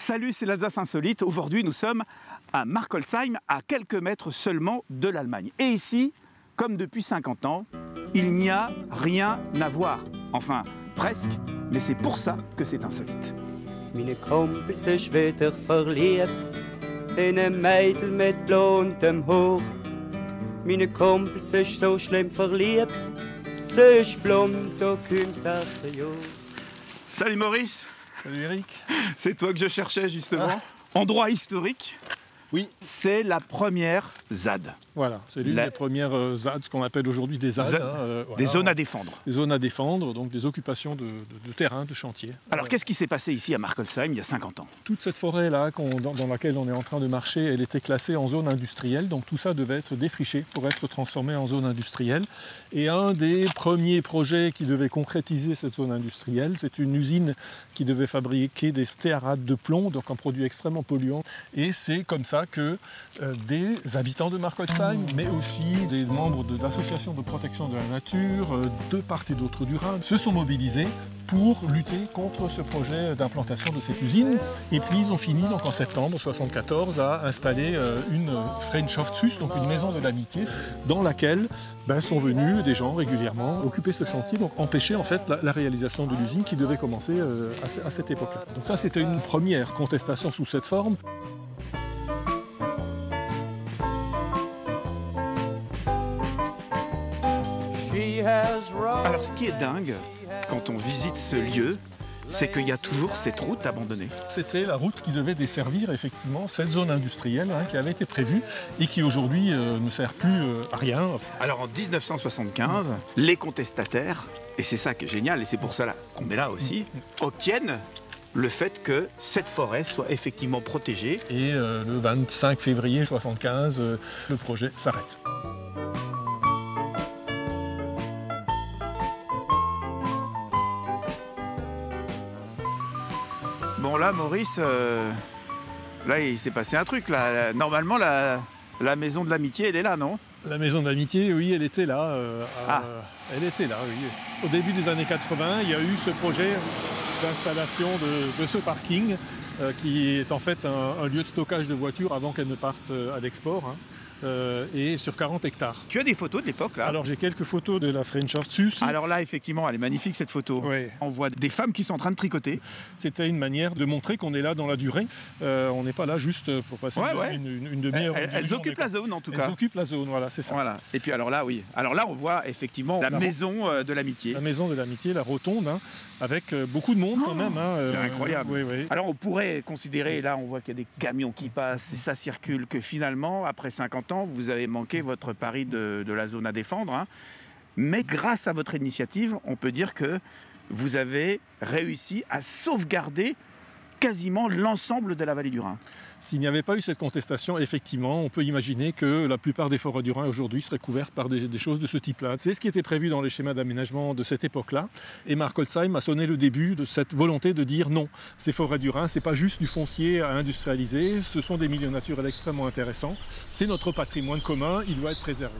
Salut, c'est l'Alsace Insolite. Aujourd'hui, nous sommes à Markolsheim, à quelques mètres seulement de l'Allemagne. Et ici, comme depuis 50 ans, il n'y a rien à voir. Enfin, presque, mais c'est pour ça que c'est insolite. Meine Kumpel sich wieder verliebt in ein Mädel mit blondem Haar. Meine Kumpel sich so schlimm verliebt, sie ist blond und kaum 16 Jahre. Salut Maurice. Salut Eric. C'est toi que je cherchais justement. Endroit historique. Oui. C'est la première ZAD. Voilà, c'est l'une des premières ZAD, ce qu'on appelle aujourd'hui des ZAD. Des voilà, zones à défendre. Des zones à défendre, donc des occupations de terrain, de chantier. Alors qu'est-ce qui s'est passé ici à Markolsheim il y a 50 ans? Toute cette forêt-là dans laquelle on est en train de marcher, elle était classée en zone industrielle, donc tout ça devait être défriché pour être transformé en zone industrielle. Et un des premiers projets qui devait concrétiser cette zone industrielle, c'est une usine qui devait fabriquer des stéarates de plomb, donc un produit extrêmement polluant. Et c'est comme ça que des habitants de Markolsheim, mais aussi des membres d'associations de protection de la nature, de part et d'autre du Rhin, se sont mobilisés pour lutter contre ce projet d'implantation de cette usine. Et puis ils ont fini donc, en septembre 1974 à installer une Freundschaftshus, donc une maison de l'amitié, dans laquelle sont venus des gens régulièrement occuper ce chantier, donc empêcher en fait la réalisation de l'usine qui devait commencer à cette époque-là. Donc ça c'était une première contestation sous cette forme. Alors ce qui est dingue, quand on visite ce lieu, c'est qu'il y a toujours cette route abandonnée. C'était la route qui devait desservir effectivement cette zone industrielle qui avait été prévue et qui aujourd'hui ne sert plus à rien. Alors en 1975, les contestataires, et c'est ça qui est génial, et c'est pour cela qu'on est là aussi, obtiennent le fait que cette forêt soit effectivement protégée. Et le 25 février 1975, le projet s'arrête. Bon là, Maurice, là il s'est passé un truc. Là. Normalement, la maison de l'amitié, elle est là, non? La maison de l'amitié, oui, elle était là. Elle était là, oui. Au début des années 80, il y a eu ce projet d'installation de ce parking qui est en fait un lieu de stockage de voitures avant qu'elles ne partent à l'export. Et sur 40 hectares. Tu as des photos de l'époque là? Alors j'ai quelques photos de la Freundschaftshus. Alors là effectivement elle est magnifique cette photo. Oui. On voit des femmes qui sont en train de tricoter. C'était une manière de montrer qu'on est là dans la durée. On n'est pas là juste pour passer une demi-heure. Elles occupent la zone en tout cas. Elles occupent la zone, voilà, c'est ça. Voilà. Et puis alors là oui. Alors là on voit effectivement la maison de l'amitié. La maison de l'amitié, la rotonde, avec beaucoup de monde quand même. C'est incroyable. Oui. Alors on pourrait considérer, là on voit qu'il y a des camions qui passent et ça circule, que finalement après 50 ans vous avez manqué votre pari de la zone à défendre. Mais grâce à votre initiative, on peut dire que vous avez réussi à sauvegarder quasiment l'ensemble de la vallée du Rhin. S'il n'y avait pas eu cette contestation, effectivement, on peut imaginer que la plupart des forêts du Rhin aujourd'hui seraient couvertes par des choses de ce type-là. C'est ce qui était prévu dans les schémas d'aménagement de cette époque-là. Et Markolsheim a sonné le début de cette volonté de dire non, ces forêts du Rhin, ce n'est pas juste du foncier à industrialiser, ce sont des milieux naturels extrêmement intéressants. C'est notre patrimoine commun, il doit être préservé.